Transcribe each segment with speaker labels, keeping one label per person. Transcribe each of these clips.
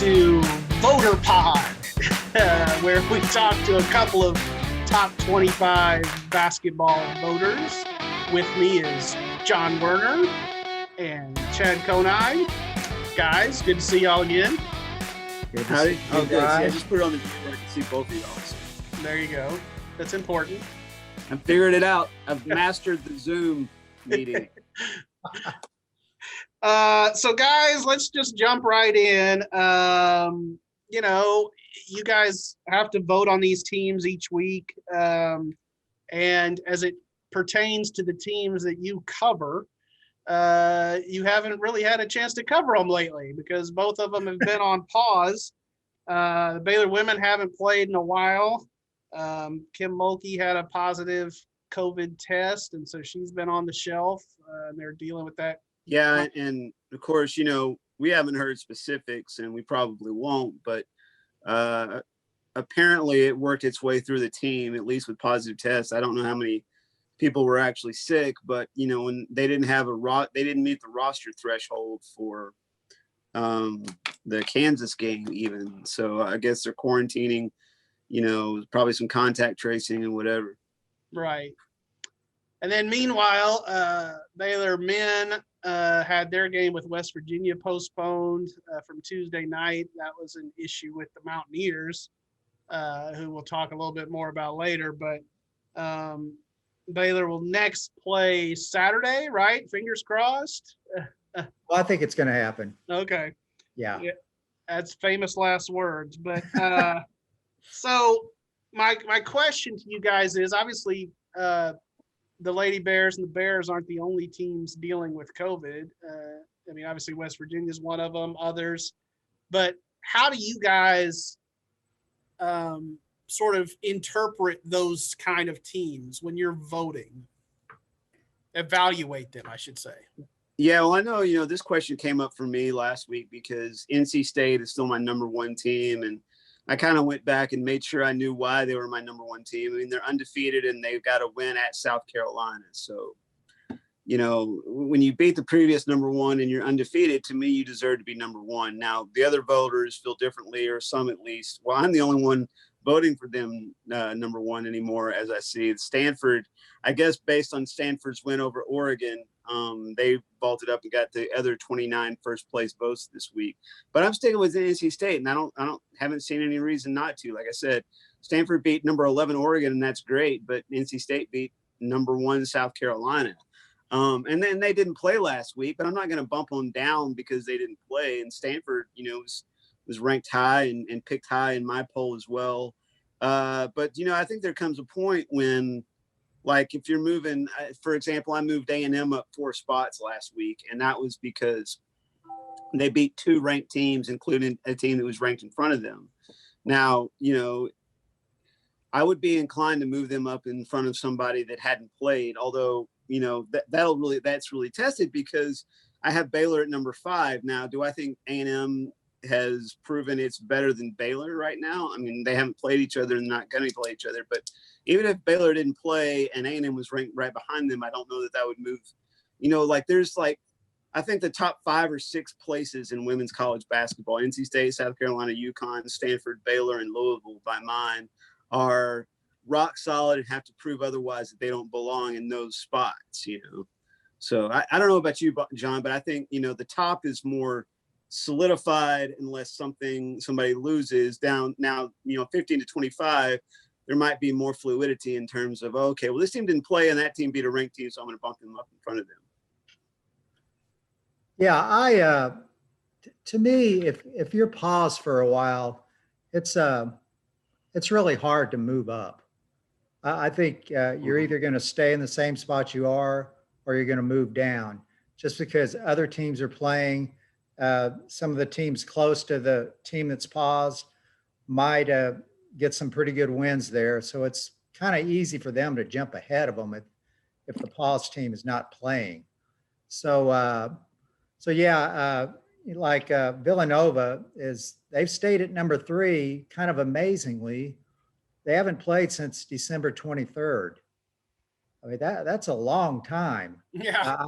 Speaker 1: to Voter Pod, where we talk to a couple of top 25 basketball voters. With me is John Werner and Chad Konine. Guys, good to see y'all again.
Speaker 2: Good to see you guys. Yeah, just put it on the camera to see both of y'all.
Speaker 1: There you go. That's important.
Speaker 2: I figured it out. I've mastered the Zoom meeting.
Speaker 1: So guys, let's just jump right in. You guys have to vote on these teams each week. And as it pertains to the teams that you cover, you haven't really had a chance to cover them lately because both of them have been on pause. The Baylor women haven't played in a while. Kim Mulkey had a positive COVID test, and so she's been on the shelf, and they're dealing with that.
Speaker 2: Yeah, and of course, we haven't heard specifics, and we probably won't, but apparently it worked its way through the team, at least with positive tests. I don't know how many people were actually sick, but when they didn't have they didn't meet the roster threshold for the Kansas game even. So I guess they're quarantining, probably some contact tracing and whatever.
Speaker 1: Right. And then meanwhile, Baylor men had their game with West Virginia postponed from Tuesday night. That was an issue with the Mountaineers, who we'll talk a little bit more about later. But Baylor will next play Saturday, right? Fingers crossed.
Speaker 3: Well, I think it's going to happen.
Speaker 1: Okay.
Speaker 3: Yeah.
Speaker 1: That's famous last words. But so my question to you guys is, obviously, the Lady Bears and the Bears aren't the only teams dealing with COVID. Obviously West Virginia is one of them, others. But how do you guys sort of interpret those kind of teams when you're voting? Evaluate them, I should say.
Speaker 2: Yeah, well, I know, this question came up for me last week because NC State is still my number one team, and I kind of went back and made sure I knew why they were my number one team. They're undefeated and they've got a win at South Carolina. So, when you beat the previous number one and you're undefeated, to me, you deserve to be number one. Now, the other voters feel differently, or some at least. Well, I'm the only one voting for them number one anymore, as I see. Stanford, I guess based on Stanford's win over Oregon, they vaulted up and got the other 29 first place votes this week. But I'm sticking with NC State, and I haven't seen any reason not to. Like I said, Stanford beat number 11 Oregon, and that's great. But NC State beat number 1 South Carolina, and then they didn't play last week. But I'm not going to bump them down because they didn't play. And Stanford, was ranked high and picked high in my poll as well. But I think there comes a point when, like, if you're moving, for example, I moved A&M up 4 spots last week, and that was because they beat 2 ranked teams, including a team that was ranked in front of them. Now, I would be inclined to move them up in front of somebody that hadn't played, although, that's really tested because I have Baylor at number 5. Now, do I think A&M has proven it's better than Baylor right now? They haven't played each other and not going to play each other, but even if Baylor didn't play and A&M was ranked right behind them, I don't know that would move. There's I think the top 5 or 6 places in women's college basketball, NC State, South Carolina, UConn, Stanford, Baylor, and Louisville by mine, are rock solid and have to prove otherwise that they don't belong in those spots, So I don't know about you, John, but I think, the top is more solidified unless somebody loses. Down now, 15 to 25, there might be more fluidity in terms of, okay, well, this team didn't play and that team beat a ranked team, so I'm going to bump them up in front of them.
Speaker 3: Yeah, to me, if you're paused for a while, it's really hard to move up. I think you're either going to stay in the same spot you are, or you're going to move down, just because other teams are playing. Some of the teams close to the team that's paused might get some pretty good wins there. So it's kind of easy for them to jump ahead of them if the paused team is not playing. So Villanova they've stayed at number 3, kind of amazingly. They haven't played since December 23rd. That's a long time.
Speaker 1: Yeah.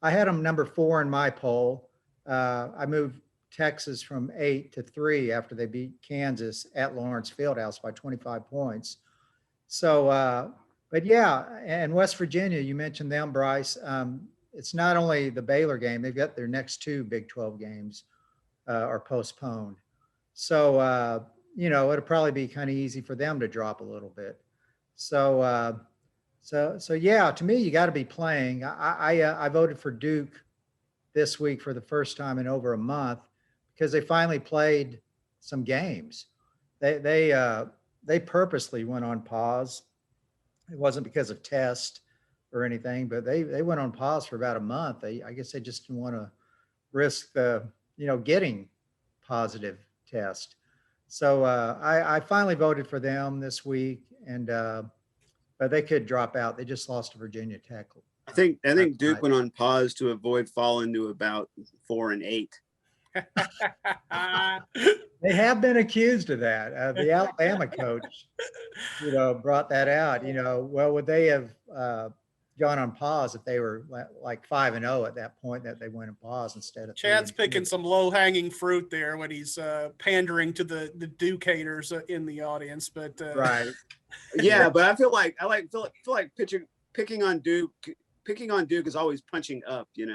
Speaker 3: I had them number 4 in my poll. I moved Texas from 8-3 after they beat Kansas at Lawrence Fieldhouse by 25 points. So, but yeah, and West Virginia, you mentioned them, Bryce. It's not only the Baylor game; they've got their next two Big 12 games are postponed. So, it'll probably be kind of easy for them to drop a little bit. So yeah, to me, you got to be playing. I voted for Duke this week for the first time in over a month because they finally played some games. They purposely went on pause. It wasn't because of test or anything, but they went on pause for about a month. I guess they just didn't want to risk getting positive test. So I finally voted for them this week, and but they could drop out. They just lost to Virginia Tech.
Speaker 2: I think Duke went on pause to avoid falling to about 4-8.
Speaker 3: They have been accused of that. The Alabama coach, brought that out. Well, would they have gone on pause if they were like 5-0 at that point that they went on pause instead of?
Speaker 1: Chad's picking some low-hanging fruit there when he's pandering to the Duke haters in the audience, but
Speaker 3: right.
Speaker 2: Yeah, but I feel like picking on Duke. Picking on Duke is always punching up,
Speaker 1: Good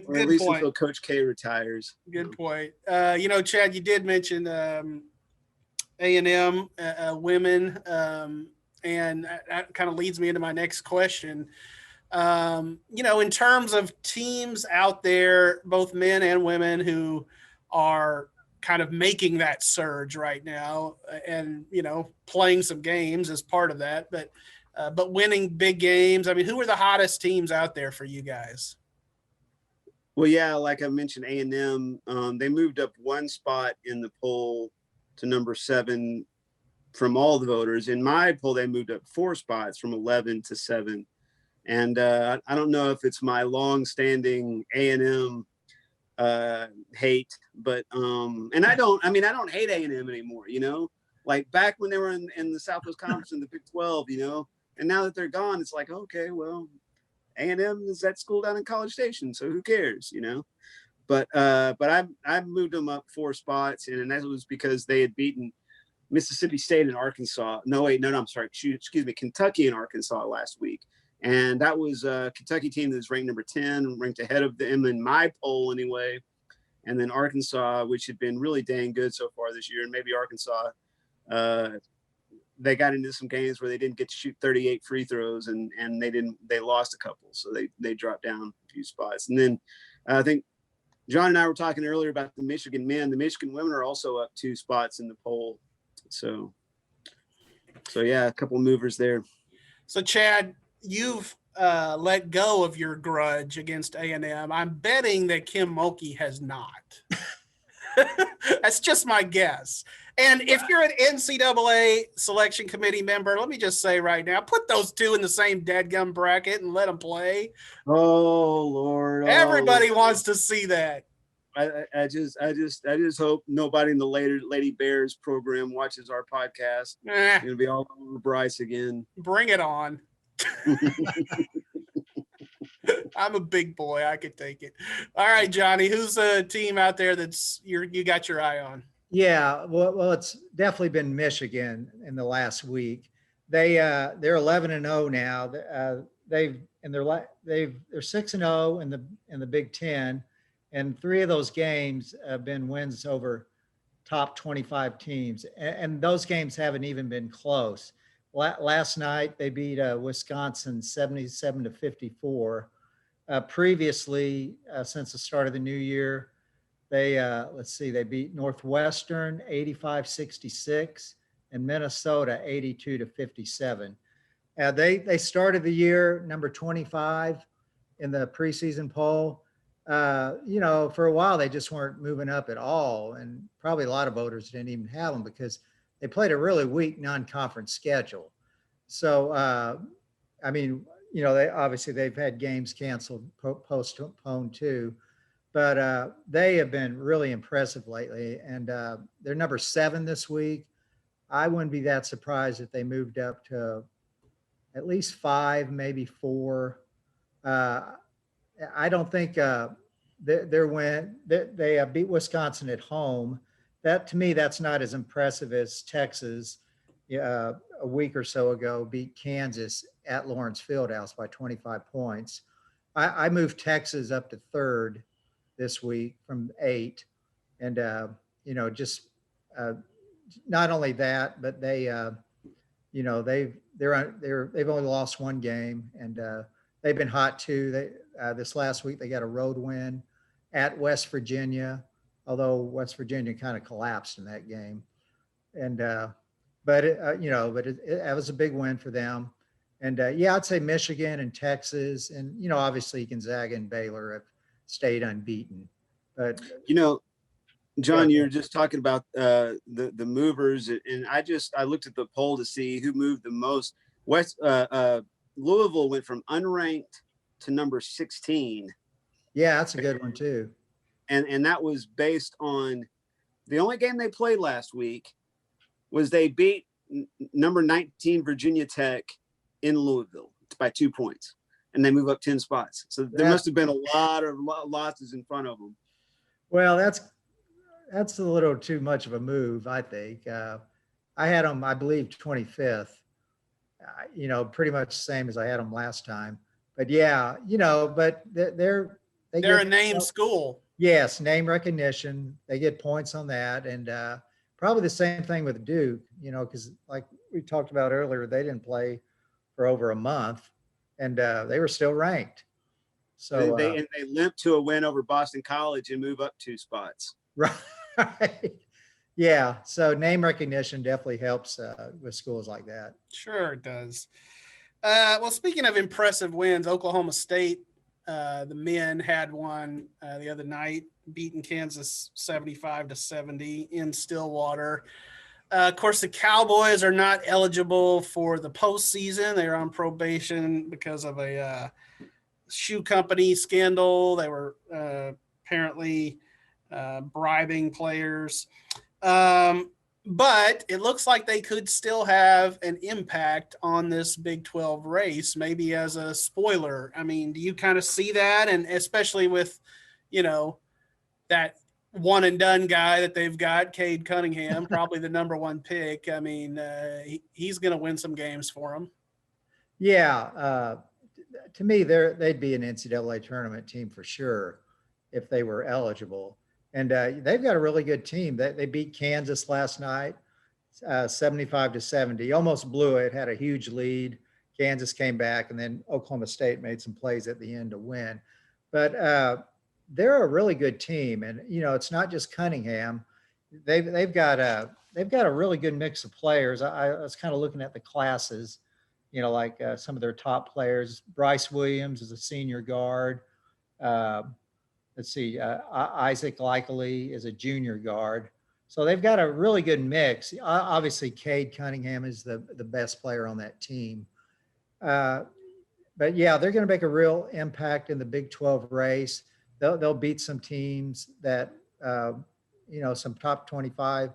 Speaker 2: or at least
Speaker 1: point.
Speaker 2: until Coach K retires.
Speaker 1: Good point. Chad, you did mention A&M women, and that kind of leads me into my next question. In terms of teams out there, both men and women, who are kind of making that surge right now and, playing some games as part of that, but winning big games. I mean, who are the hottest teams out there for you guys?
Speaker 2: Well, yeah, like I mentioned, A&M, they moved up one spot in the poll to number 7 from all the voters. In my poll, they moved up 4 spots from 11 to 7. And I don't know if it's my long-standing A&M hate, but and I don't hate A&M anymore, like back when they were in the Southwest Conference in the Big 12, and now that they're gone, it's like, okay, well, A&M is that school down in College Station, so who cares, But I've moved them up 4 spots, and that was because they had beaten Mississippi State and Arkansas. I'm sorry, excuse me, Kentucky and Arkansas last week. And that was a Kentucky team that's ranked number 10, ranked ahead of them in my poll anyway. And then Arkansas, which had been really dang good so far this year, and maybe Arkansas, they got into some games where they didn't get to shoot 38 free throws, and they lost a couple, so they dropped down a few spots. And then I think John and I were talking earlier about the Michigan men. The Michigan women are also up 2 spots in the poll. So yeah, a couple of movers there. So
Speaker 1: Chad, you've let go of your grudge against A&M. I'm betting that Kim Mulkey has not. That's just my guess. And if you're an NCAA selection committee member, let me just say right now, put those two in the same dadgum bracket and let them play.
Speaker 2: Oh Lord!
Speaker 1: Everybody wants to see that.
Speaker 2: I just hope nobody in the Lady Bears program watches our podcast. It's gonna be all over Bryce again.
Speaker 1: Bring it on. I'm a big boy. I could take it. All right, Johnny, who's a team out there that's you got your eye on?
Speaker 3: Yeah, well, it's definitely been Michigan in the last week. They're 11-0 now. They're 6-0 in the Big Ten, and 3 of those games have been wins over top 25 teams, and those games haven't even been close. Last night they beat Wisconsin 77-54. Previously, since the start of the new year, they beat Northwestern 85-66 and Minnesota 82-57. They started the year number 25 in the preseason poll. For a while they just weren't moving up at all, and probably a lot of voters didn't even have them because they played a really weak non-conference schedule. So, they've had games canceled, postponed too, but they have been really impressive lately, and they're number 7 this week. I wouldn't be that surprised if they moved up to at least 5, maybe 4. I don't think their win, they beat Wisconsin at home. That to me, that's not as impressive as Texas a week or so ago beat Kansas at Lawrence Fieldhouse by 25 points. I moved Texas up to third this week from 8, and just uh, not only that, but they've only lost one game, and they've been hot too. This last week they got a road win at West Virginia, although West Virginia kind of collapsed in that game. And that was a big win for them. And I'd say Michigan and Texas, and obviously Gonzaga and Baylor have stayed unbeaten. But
Speaker 2: John, you're just talking about the movers, and I looked at the poll to see who moved the most. Louisville went from unranked to number 16.
Speaker 3: Yeah, that's a good one too.
Speaker 2: And that was based on the only game they played last week was they beat number 19 Virginia Tech in Louisville by 2 points, and they move up 10 spots. So there must have been a lot of losses in front of them.
Speaker 3: Well, that's a little too much of a move, I think. I had them, I believe, 25th. Pretty much the same as I had them last time. But but they're
Speaker 1: a name school.
Speaker 3: Yes, name recognition. They get points on that, and probably the same thing with Duke. Because like we talked about earlier, they didn't play for over a month, and they were still ranked. So
Speaker 2: they limp to a win over Boston College and move up 2 spots.
Speaker 3: Right. Yeah. So name recognition definitely helps with schools like that.
Speaker 1: Sure it does. Well, speaking of impressive wins, Oklahoma State, the men had one the other night, beating Kansas 75-70 in Stillwater. Of course, the Cowboys are not eligible for the postseason. They're on probation because of a shoe company scandal. They were apparently bribing players. But it looks like they could still have an impact on this Big 12 race, maybe as a spoiler. I mean, do you kind of see that? And especially with, that one and done guy that they've got, Cade Cunningham, probably the number 1 pick. I mean, he's going to win some games for them.
Speaker 3: Yeah. To me, they'd be an NCAA tournament team for sure if they were eligible. And they've got a really good team. They beat Kansas last night, 75-70. Almost blew it, had a huge lead. Kansas came back, and then Oklahoma State made some plays at the end to win. But they're a really good team, and it's not just Cunningham. They've got a really good mix of players. I was kind of looking at the classes, like some of their top players. Bryce Williams is a senior guard. Let's see, Isaac Likely is a junior guard. So they've got a really good mix. Obviously, Cade Cunningham is the best player on that team. But yeah, they're going to make a real impact in the Big 12 race. They'll beat some teams that, some top 25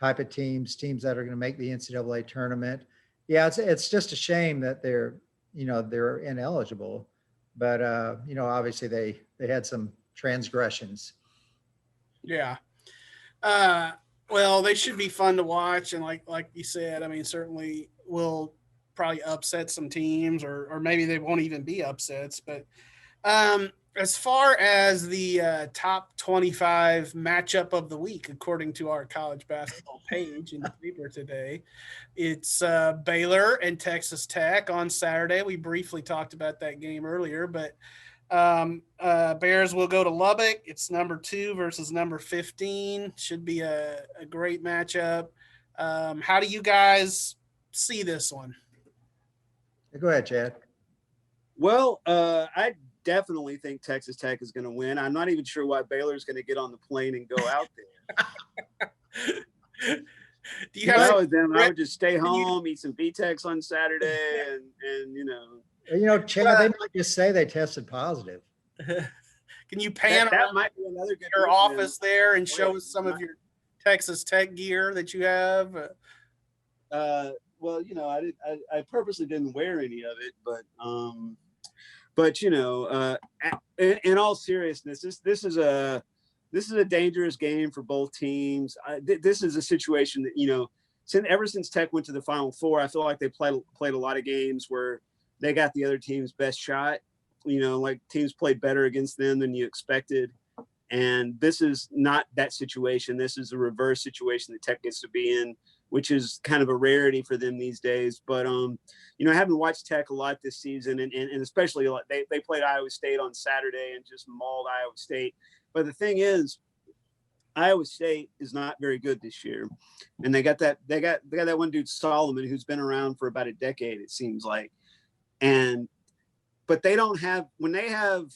Speaker 3: type of teams that are going to make the NCAA tournament. Yeah, it's just a shame that they're ineligible. But, obviously they had some transgressions.
Speaker 1: Yeah. Well, they should be fun to watch. And like you said, I mean, certainly will probably upset some teams or maybe they won't even be upsets. But as far as the top 25 matchup of the week, according to our college basketball page in the paper today, it's Baylor and Texas Tech on Saturday. We briefly talked about that game earlier, but Bears will go to Lubbock. It's number 2 versus number 15. Should be a great matchup. How do you guys see this one?
Speaker 3: Go ahead, Chad.
Speaker 2: Well, I definitely think Texas Tech is going to win. I'm not even sure why Baylor is going to get on the plane and go out there.
Speaker 1: Do you have
Speaker 2: them? I would just stay home, eat some VTEX on Saturday, and
Speaker 3: Chad, they might just say they tested positive.
Speaker 1: Can you pan
Speaker 2: that might be another good
Speaker 1: your office there and show us some of your Texas Tech gear that you have?
Speaker 2: Well, I purposely didn't wear any of it, But in all seriousness, this is a dangerous game for both teams. This is a situation that ever since Tech went to the Final Four, I feel like they played a lot of games where they got the other team's best shot. Like teams played better against them than you expected. And this is not that situation. This is a reverse situation that Tech gets to be in, which is kind of a rarity for them these days. But, I haven't watched Tech a lot this season, and especially they played Iowa State on Saturday and just mauled Iowa State. But the thing is, Iowa State is not very good this year. And they got that one dude, Solomon, who's been around for about a decade, it seems like. But they don't have, when they have,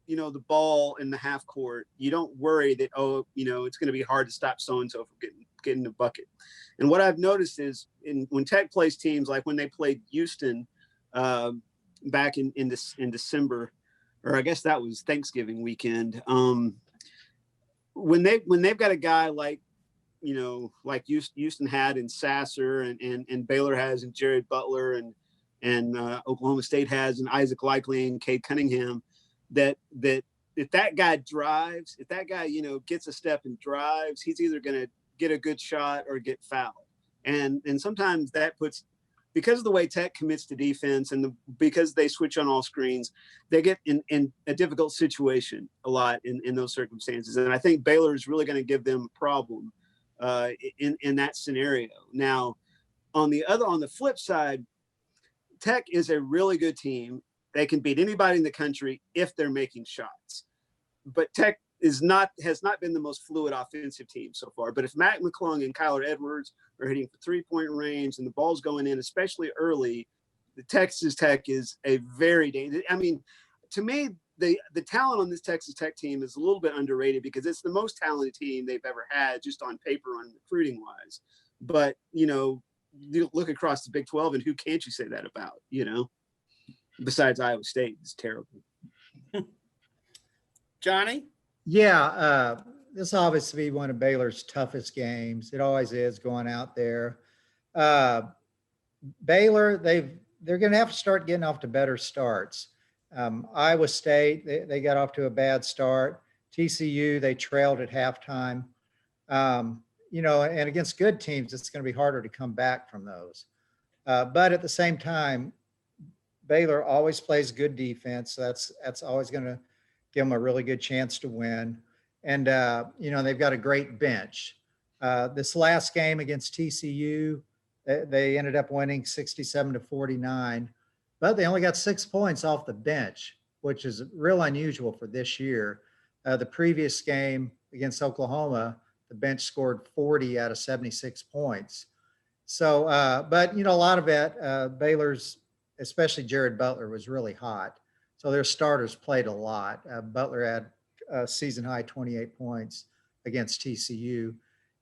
Speaker 2: the ball in the half court, you don't worry that, it's going to be hard to stop so-and-so from getting the bucket. And what I've noticed is when Tech plays teams, like when they played Houston back in December, or I guess that was Thanksgiving weekend. When they've got a guy like Houston had in Sasser and Baylor has and Jared Butler and Oklahoma State has and Isaac Likely and Cade Cunningham, that if that guy drives, if that guy, gets a step and drives, he's either going to get a good shot or get fouled. And sometimes that puts, because of the way Tech commits to defense and because they switch on all screens, they get in a difficult situation a lot in those circumstances. And I think Baylor is really going to give them a problem in that scenario. Now, on the flip side, Tech is a really good team. They can beat anybody in the country if they're making shots. But Tech has not been the most fluid offensive team so far. But if Matt McClung and Kyler Edwards are hitting for 3-point range and the ball's going in, especially early, the Texas Tech is a very dangerous. I mean, to me, the talent on this Texas Tech team is a little bit underrated because it's the most talented team they've ever had, just on paper, on recruiting wise. But, you look across the Big 12 and who can't you say that about, besides Iowa State? It's terrible.
Speaker 1: Johnny?
Speaker 3: Yeah, this obviously one of Baylor's toughest games. It always is going out there. Baylor, they're going to have to start getting off to better starts. Iowa State, they got off to a bad start. TCU, they trailed at halftime. And against good teams, it's going to be harder to come back from those. But at the same time, Baylor always plays good defense. So that's always going to give them a really good chance to win. And, they've got a great bench. This last game against TCU, they ended up winning 67-49, but they only got 6 points off the bench, which is real unusual for this year. The previous game against Oklahoma, the bench scored 40 out of 76 points. So, but, a lot of it, Baylor's, especially Jared Butler, was really hot. So their starters played a lot. Butler had a season high 28 points against TCU.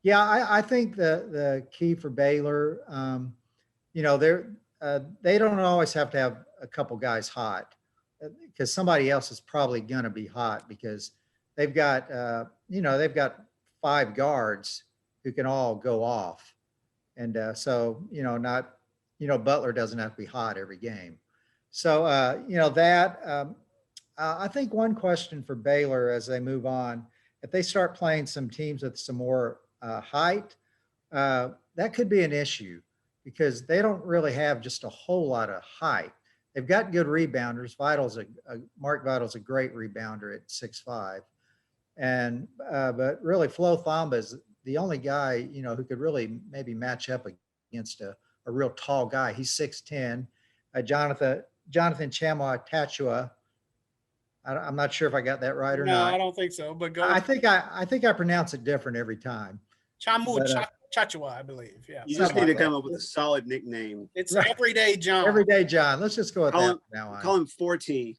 Speaker 3: Yeah, I think the key for Baylor, they don't always have to have a couple guys hot because somebody else is probably going to be hot because they've got, they've got 5 guards who can all go off. And Butler doesn't have to be hot every game. So, I think one question for Baylor as they move on, if they start playing some teams with some more height, that could be an issue because they don't really have just a whole lot of height. They've got good rebounders. Mark Vidal's a great rebounder at 6'5". But really Flo Thamba is the only guy, who could really maybe match up against a real tall guy. He's 6'10". Jonathan Tchamwa Tchatchoua. I'm not sure if I got that right or not.
Speaker 1: No, I don't think so. But go.
Speaker 3: I think I pronounce it different every time.
Speaker 1: Tchamwa Tchatchoua, I believe. Yeah.
Speaker 2: You just need to come up with a solid nickname.
Speaker 1: It's right. Everyday John.
Speaker 3: Everyday John. Let's just go with that now.
Speaker 2: Call him 4T.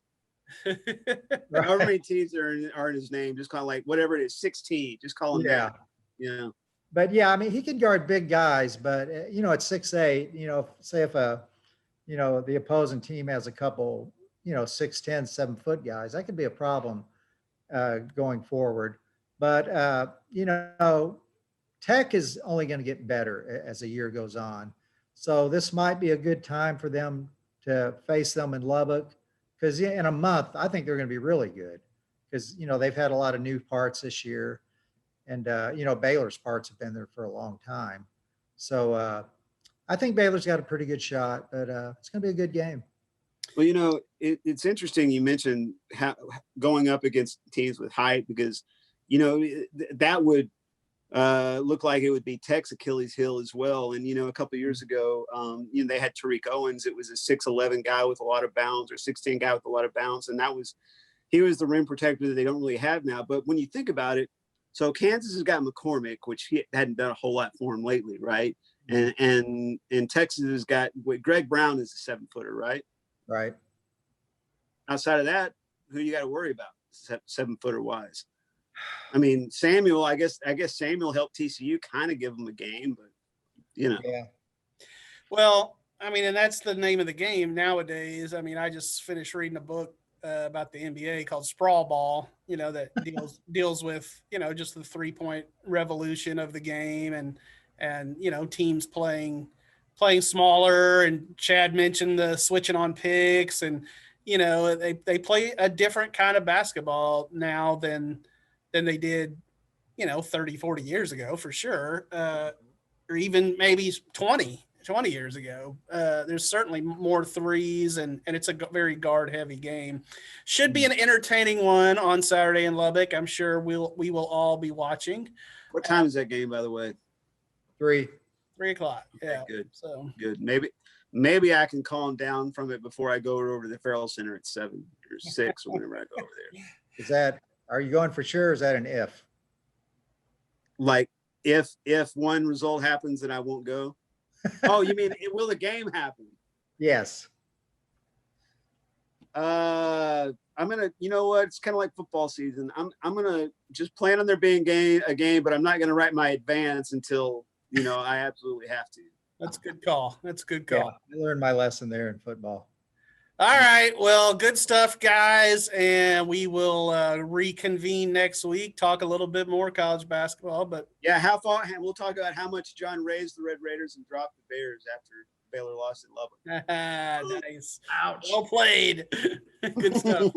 Speaker 2: However many T's are in his name, just call it like whatever it is, 6T. Just call him that. Yeah.
Speaker 3: But yeah, I mean, he can guard big guys, but at 6'8", say if the opposing team has a couple, 6'10", 7-foot guys, that could be a problem going forward. But Tech is only going to get better as the year goes on. So this might be a good time for them to face them in Lubbock because in a month, I think they're going to be really good because, they've had a lot of new parts this year. And, Baylor's parts have been there for a long time. So I think Baylor's got a pretty good shot, but it's going to be a good game.
Speaker 2: Well, it's interesting you mentioned how going up against teams with height because, that would look like it would be Tech's Achilles heel as well. And, a couple of years ago, they had Tariq Owens. It was a 6'11" guy with a lot of bounce, or 6'10" guy with a lot of bounce. And he was the rim protector that they don't really have now. But when you think about it, so Kansas has got McCormick, which he hadn't done a whole lot for him lately, right? And Texas has got Greg Brown is a 7-footer, right?
Speaker 3: Right.
Speaker 2: Outside of that, who you got to worry about 7-footer wise? I mean, Samuel, I guess Samuel helped TCU kind of give them a game, but
Speaker 3: Yeah.
Speaker 1: Well, I mean, and that's the name of the game nowadays. I mean, I just finished reading a book about the NBA called Sprawl Ball, that deals with, just the 3-point revolution of the game and teams playing smaller. And Chad mentioned the switching on picks, and they play a different kind of basketball now than they did 30, 40 years ago, for sure, or even maybe 20 years ago. There's certainly more threes, and it's a very guard heavy game. Should be an entertaining one on Saturday in Lubbock. I'm sure we will all be watching.
Speaker 2: What time is that game, by the way?
Speaker 3: 3.
Speaker 1: 3 o'clock. Yeah.
Speaker 2: Okay, good.
Speaker 1: So
Speaker 2: good. Maybe I can calm down from it before I go over to the Farrell Center at 7 or 6 or whenever I go over there.
Speaker 3: Are you going for sure? Or is that an if?
Speaker 2: Like if one result happens, then I won't go. Oh, you mean will the game happen?
Speaker 3: Yes.
Speaker 2: I'm gonna. You know what? It's kind of like football season. I'm gonna just plan on there being a game, but I'm not gonna write my advance until I absolutely have to.
Speaker 1: that's a good call. That's a good call.
Speaker 3: Yeah, I learned my lesson there in football.
Speaker 1: All right. Well, good stuff, guys. And we will reconvene next week, talk a little bit more college basketball. But
Speaker 2: yeah, we'll talk about how much John raised the Red Raiders and dropped the Bears after Baylor lost in Lubbock.
Speaker 1: nice.
Speaker 3: Ouch.
Speaker 1: Well played. Good stuff.